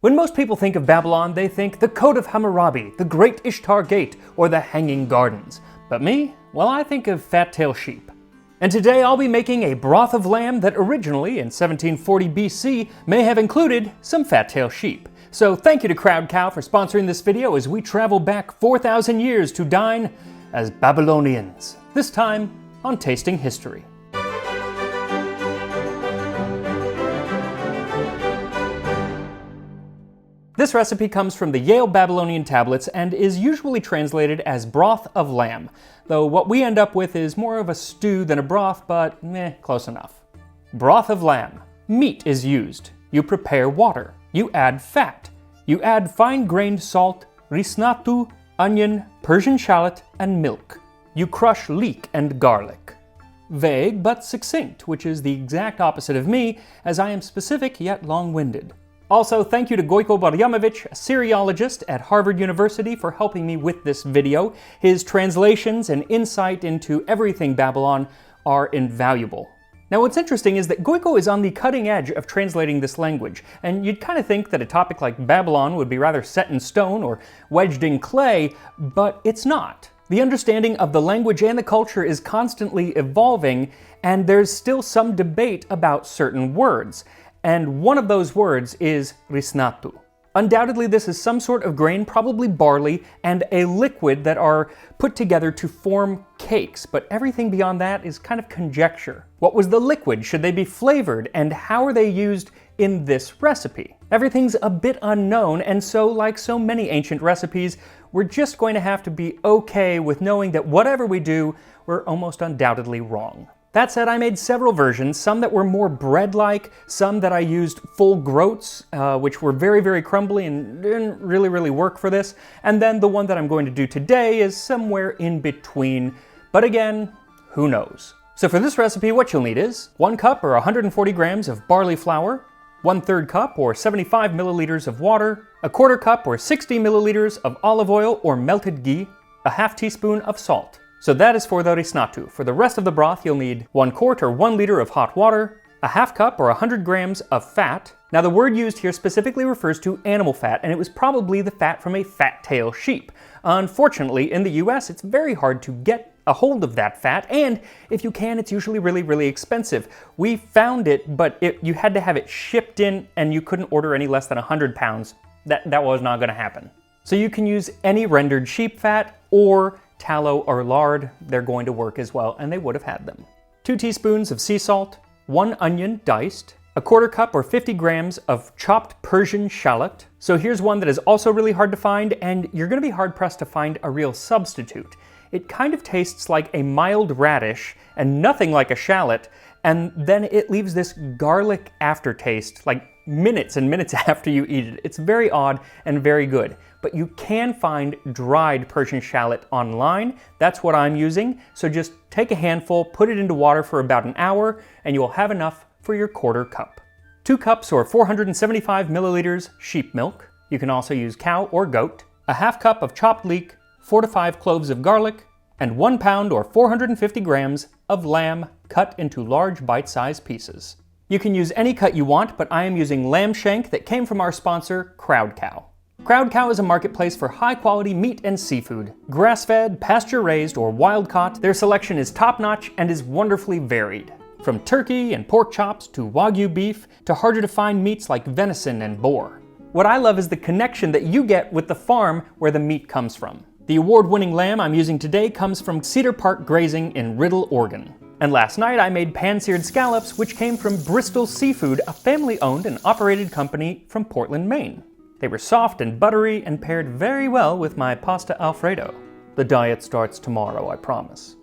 When most people think of Babylon, they think the Code of Hammurabi, the Great Ishtar Gate, or the Hanging Gardens. But me? Well, I think of fat-tailed sheep. And today I'll be making a broth of lamb that originally, in 1740 BC, may have included some fat-tailed sheep. So thank you to Crowd Cow for sponsoring this video as we travel back 4,000 years to dine as Babylonians. This time on Tasting History. This recipe comes from the Yale Babylonian tablets and is usually translated as broth of lamb, though what we end up with is more of a stew than a broth, but close enough. Broth of lamb. Meat is used. You prepare water. You add fat. You add fine-grained salt, risnatu, onion, Persian shallot, and milk. You crush leek and garlic. Vague but succinct, which is the exact opposite of me, as I am specific yet long-winded. Also, thank you to Gojko Barjamovic, a Syriologist at Harvard University, for helping me with this video. His translations and insight into everything Babylon are invaluable. Now what's interesting is that Gojko is on the cutting edge of translating this language, and you'd kind of think that a topic like Babylon would be rather set in stone or wedged in clay, but it's not. The understanding of the language and the culture is constantly evolving, and there's still some debate about certain words. And one of those words is risnatu. Undoubtedly this is some sort of grain, probably barley, and a liquid that are put together to form cakes, but everything beyond that is kind of conjecture. What was the liquid? Should they be flavored? And how are they used in this recipe? Everything's a bit unknown, and so like so many ancient recipes, we're just going to have to be okay with knowing that whatever we do, we're almost undoubtedly wrong. That said, I made several versions, some that were more bread-like, some that I used full groats, which were very, very crumbly and didn't really work for this, and then the one that I'm going to do today is somewhere in between, but again, who knows. So for this recipe, what you'll need is 1 cup or 140 grams of barley flour, 1/3 cup or 75 milliliters of water, 1/4 cup or 60 milliliters of olive oil or melted ghee, a half teaspoon of salt. So that is for the risnatu. For the rest of the broth, you'll need 1 quart or 1 liter of hot water, a half cup or 100 grams of fat. Now the word used here specifically refers to animal fat, and it was probably the fat from a fat-tailed sheep. Unfortunately, in the US, it's very hard to get a hold of that fat, and if you can, it's usually really expensive. We found it, but you had to have it shipped in, and you couldn't order any less than 100 pounds. That was not gonna happen. So you can use any rendered sheep fat or tallow or lard. They're going to work as well, and they would have had them. 2 teaspoons of sea salt, 1 onion diced, 1/4 cup or 50 grams of chopped Persian shallot. So here's one that is also really hard to find, and you're going to be hard pressed to find a real substitute. It kind of tastes like a mild radish and nothing like a shallot, and then it leaves this garlic aftertaste, like minutes and minutes after you eat it. It's very odd and very good. But you can find dried Persian shallot online. That's what I'm using. So just take a handful, put it into water for about an hour, and you will have enough for your 1/4 cup. 2 cups or 475 milliliters sheep milk. You can also use cow or goat. A half cup of chopped leek, 4 to 5 cloves of garlic, and 1 pound or 450 grams of lamb cut into large bite-sized pieces. You can use any cut you want, but I am using lamb shank that came from our sponsor, Crowd Cow. Crowd Cow is a marketplace for high-quality meat and seafood. Grass-fed, pasture-raised, or wild-caught, their selection is top-notch and is wonderfully varied. From turkey and pork chops to Wagyu beef to harder-to-find meats like venison and boar. What I love is the connection that you get with the farm where the meat comes from. The award-winning lamb I'm using today comes from Cedar Park Grazing in Riddle, Oregon. And last night I made pan-seared scallops, which came from Bristol Seafood, a family-owned and operated company from Portland, Maine. They were soft and buttery and paired very well with my pasta Alfredo. The diet starts tomorrow, I promise.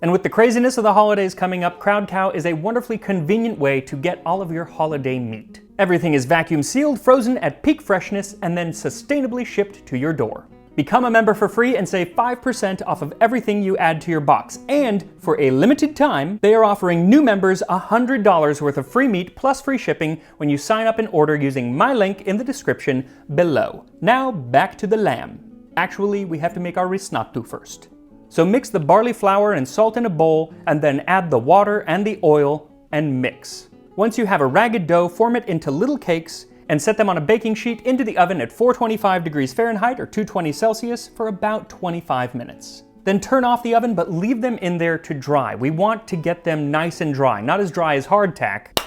And with the craziness of the holidays coming up, Crowd Cow is a wonderfully convenient way to get all of your holiday meat. Everything is vacuum sealed, frozen at peak freshness, and then sustainably shipped to your door. Become a member for free and save 5% off of everything you add to your box. And for a limited time, they are offering new members $100 worth of free meat plus free shipping when you sign up and order using my link in the description below. Now back to the lamb. Actually, we have to make our risnatu first. So mix the barley flour and salt in a bowl and then add the water and the oil and mix. Once you have a ragged dough, form it into little cakes and set them on a baking sheet into the oven at 425 degrees Fahrenheit or 220 Celsius for about 25 minutes. Then turn off the oven, but leave them in there to dry. We want to get them nice and dry, not as dry as hardtack,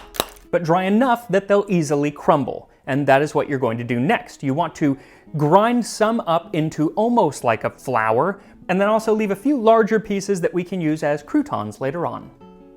but dry enough that they'll easily crumble. And that is what you're going to do next. You want to grind some up into almost like a flour, and then also leave a few larger pieces that we can use as croutons later on.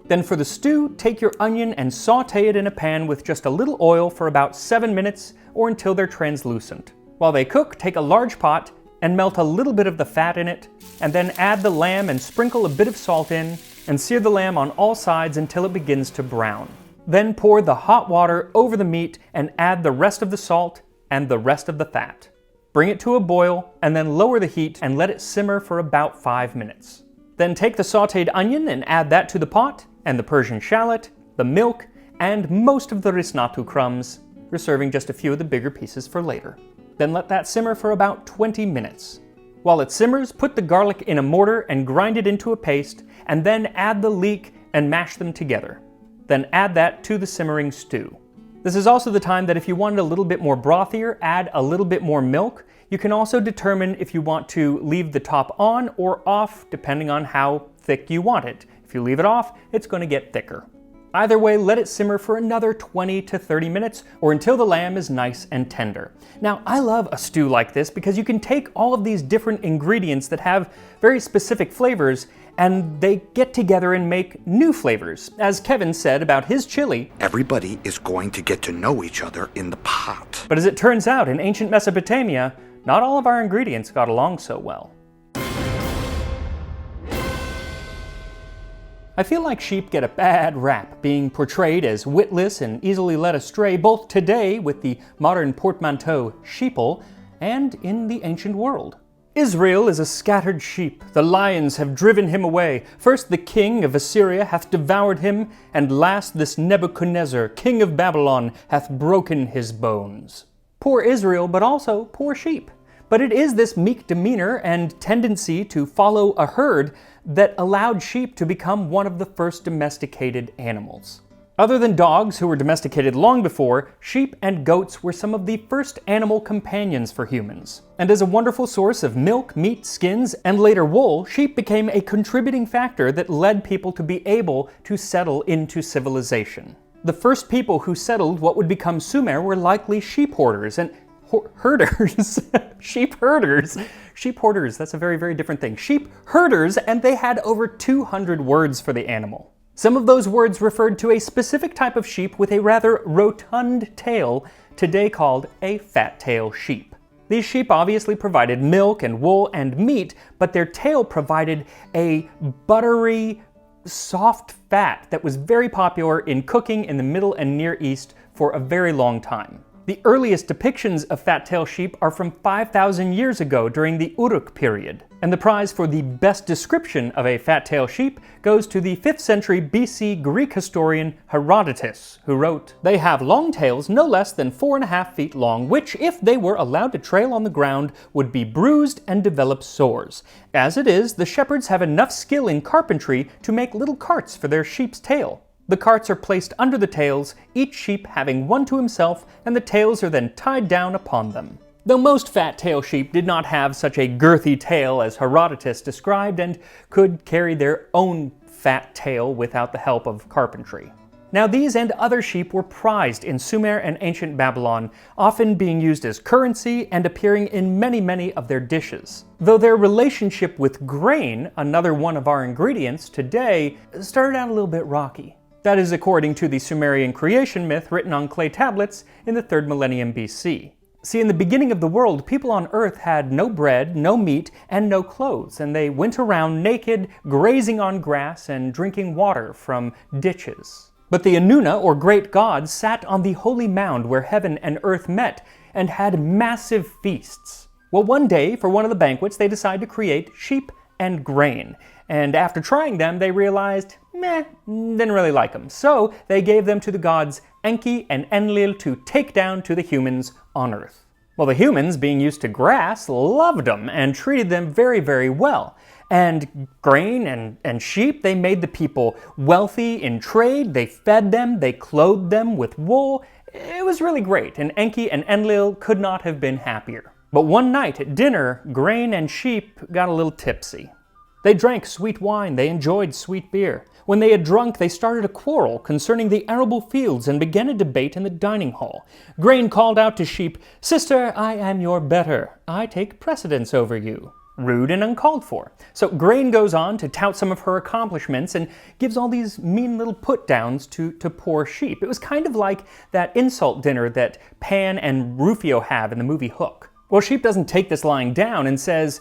Then for the stew, take your onion and saute it in a pan with just a little oil for about 7 minutes or until they're translucent. While they cook, take a large pot and melt a little bit of the fat in it, and then add the lamb and sprinkle a bit of salt in, and sear the lamb on all sides until it begins to brown. Then pour the hot water over the meat and add the rest of the salt and the rest of the fat. Bring it to a boil and then lower the heat and let it simmer for about 5 minutes. Then take the sautéed onion and add that to the pot, and the Persian shallot, the milk, and most of the risnatu crumbs, reserving just a few of the bigger pieces for later. Then let that simmer for about 20 minutes. While it simmers, put the garlic in a mortar and grind it into a paste, and then add the leek and mash them together. Then add that to the simmering stew. This is also the time that if you wanted a little bit more brothier, add a little bit more milk. You can also determine if you want to leave the top on or off, depending on how thick you want it. If you leave it off, it's going to get thicker. Either way, let it simmer for another 20 to 30 minutes or until the lamb is nice and tender. Now, I love a stew like this because you can take all of these different ingredients that have very specific flavors and they get together and make new flavors. As Kevin said about his chili, everybody is going to get to know each other in the pot. But as it turns out, in ancient Mesopotamia, not all of our ingredients got along so well. I feel like sheep get a bad rap, being portrayed as witless and easily led astray both today with the modern portmanteau sheeple and in the ancient world. Israel is a scattered sheep, the lions have driven him away. First the king of Assyria hath devoured him, and last this Nebuchadnezzar, king of Babylon, hath broken his bones. Poor Israel, but also poor sheep. But it is this meek demeanor and tendency to follow a herd that allowed sheep to become one of the first domesticated animals. Other than dogs, who were domesticated long before, sheep and goats were some of the first animal companions for humans. And as a wonderful source of milk, meat, skins, and later wool, sheep became a contributing factor that led people to be able to settle into civilization. The first people who settled what would become Sumer were likely sheep hoarders and herders. Sheep herders. Sheep hoarders, that's a very, very different thing. Sheep herders, and they had over 200 words for the animal. Some of those words referred to a specific type of sheep with a rather rotund tail, today called a fat-tail sheep. These sheep obviously provided milk and wool and meat, but their tail provided a buttery, soft fat that was very popular in cooking in the Middle and Near East for a very long time. The earliest depictions of fat-tailed sheep are from 5,000 years ago during the Uruk period, and the prize for the best description of a fat-tailed sheep goes to the 5th century BC Greek historian Herodotus, who wrote, "They have long tails no less than 4.5 feet long, which, if they were allowed to trail on the ground, would be bruised and develop sores. As it is, the shepherds have enough skill in carpentry to make little carts for their sheep's tail. The carts are placed under the tails, each sheep having one to himself, and the tails are then tied down upon them." Though most fat-tailed sheep did not have such a girthy tail as Herodotus described and could carry their own fat tail without the help of carpentry. Now these and other sheep were prized in Sumer and ancient Babylon, often being used as currency and appearing in many of their dishes. Though their relationship with grain, another one of our ingredients today, started out a little bit rocky. That is according to the Sumerian creation myth written on clay tablets in the 3rd millennium BC. See, in the beginning of the world, people on Earth had no bread, no meat, and no clothes, and they went around naked, grazing on grass and drinking water from ditches. But the Anuna, or great gods, sat on the holy mound where heaven and earth met, and had massive feasts. Well, one day, for one of the banquets, they decided to create sheep and grain. And after trying them, they realized, didn't really like them. So they gave them to the gods Enki and Enlil to take down to the humans on Earth. Well, the humans, being used to grass, loved them and treated them very well. And grain and sheep, they made the people wealthy in trade, they fed them, they clothed them with wool. It was really great, and Enki and Enlil could not have been happier. But one night at dinner, Grain and Sheep got a little tipsy. They drank sweet wine, they enjoyed sweet beer. When they had drunk, they started a quarrel concerning the arable fields and began a debate in the dining hall. Grain called out to Sheep, "Sister, I am your better. I take precedence over you." Rude and uncalled for. So Grain goes on to tout some of her accomplishments and gives all these mean little put-downs to poor Sheep. It was kind of like that insult dinner that Pan and Rufio have in the movie Hook. Well, Sheep doesn't take this lying down and says,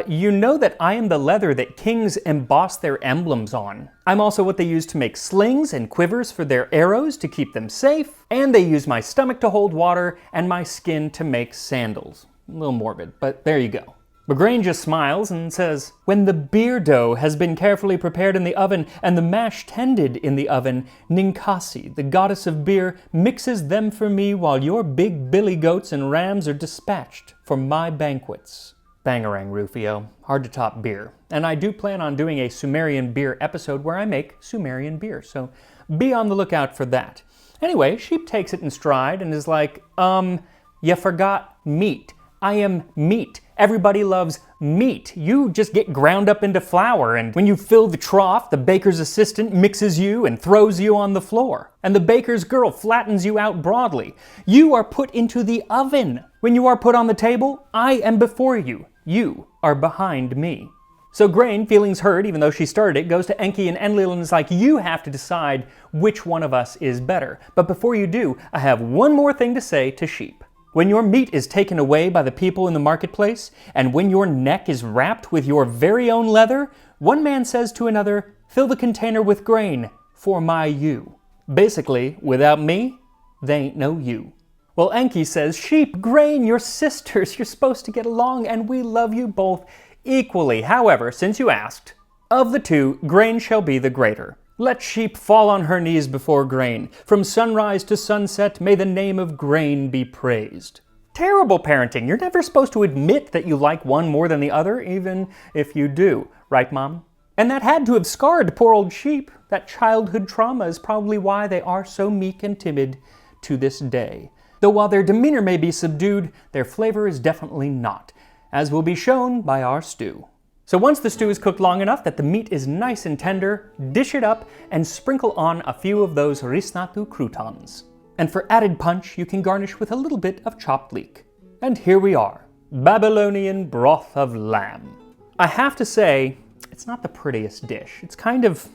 you know that I am the leather that kings emboss their emblems on. I'm also what they use to make slings and quivers for their arrows to keep them safe, and they use my stomach to hold water and my skin to make sandals. A little morbid, but there you go. But Grain just smiles and says, when the beer dough has been carefully prepared in the oven and the mash tended in the oven, Ninkasi, the goddess of beer, mixes them for me while your big billy goats and rams are dispatched for my banquets. Bangarang, Rufio. Hard to top beer. And I do plan on doing a Sumerian beer episode where I make Sumerian beer, so be on the lookout for that. Anyway, Sheep takes it in stride and is like, you forgot meat. I am meat. Everybody loves meat. You just get ground up into flour, and when you fill the trough, the baker's assistant mixes you and throws you on the floor. And the baker's girl flattens you out broadly. You are put into the oven. When you are put on the table, I am before you. You are behind me. So Grain, feelings hurt, even though she started it, goes to Enki and Enlil and is like, you have to decide which one of us is better. But before you do, I have one more thing to say to Sheep. When your meat is taken away by the people in the marketplace, and when your neck is wrapped with your very own leather, one man says to another, fill the container with grain for my you. Basically, without me, they ain't no you. Well, Enki says, Sheep, Grain, you're sisters, you're supposed to get along, and we love you both equally. However, since you asked, of the two, Grain shall be the greater. Let Sheep fall on her knees before Grain. From sunrise to sunset, may the name of Grain be praised. Terrible parenting. You're never supposed to admit that you like one more than the other, even if you do. Right, Mom? And that had to have scarred poor old Sheep. That childhood trauma is probably why they are so meek and timid to this day. Though while their demeanor may be subdued, their flavor is definitely not, as will be shown by our stew. So once the stew is cooked long enough that the meat is nice and tender, dish it up and sprinkle on a few of those risnatu croutons. And for added punch, you can garnish with a little bit of chopped leek. And here we are, Babylonian broth of lamb. I have to say, it's not the prettiest dish. It's kind of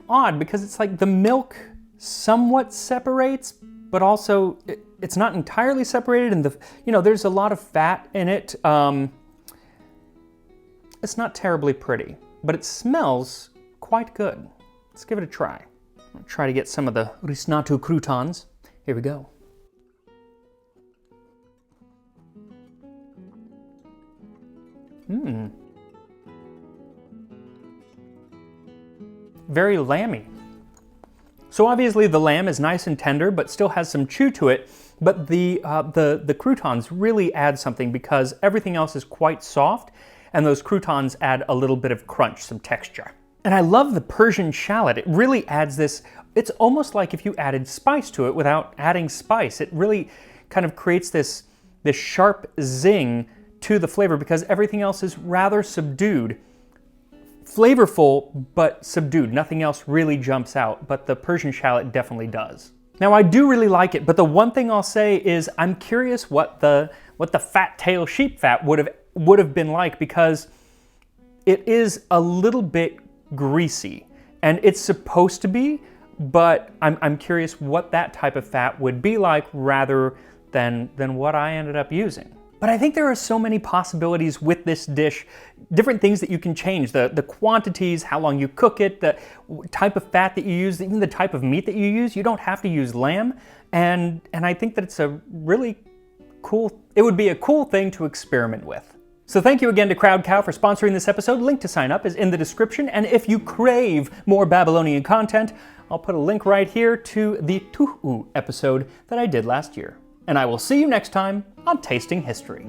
odd because it's like the milk somewhat separates, but also it's not entirely separated, and there's a lot of fat in it. It's not terribly pretty, but it smells quite good. Let's give it a try. I'm gonna try to get some of the risnatu croutons. Here we go. Very lamby. So obviously the lamb is nice and tender, but still has some chew to it. But the croutons really add something because everything else is quite soft, and those croutons add a little bit of crunch, some texture. And I love the Persian shallot. It really adds this, it's almost like if you added spice to it without adding spice. It really kind of creates this sharp zing to the flavor because everything else is rather subdued. Flavorful, but subdued. Nothing else really jumps out, but the Persian shallot definitely does. Now I do really like it, but the one thing I'll say is I'm curious what the fat tail sheep fat would have been like, because it is a little bit greasy, and it's supposed to be, but I'm curious what that type of fat would be like rather than what I ended up using. But I think there are so many possibilities with this dish, different things that you can change, the quantities, how long you cook it, the type of fat that you use, even the type of meat that you use. You don't have to use lamb, and I think that it's a really cool, it would be a cool thing to experiment with. So thank you again to Crowd Cow for sponsoring this episode. Link to sign up is in the description, and if you crave more Babylonian content, I'll put a link right here to the Tuhu episode that I did last year. And I will see you next time on Tasting History.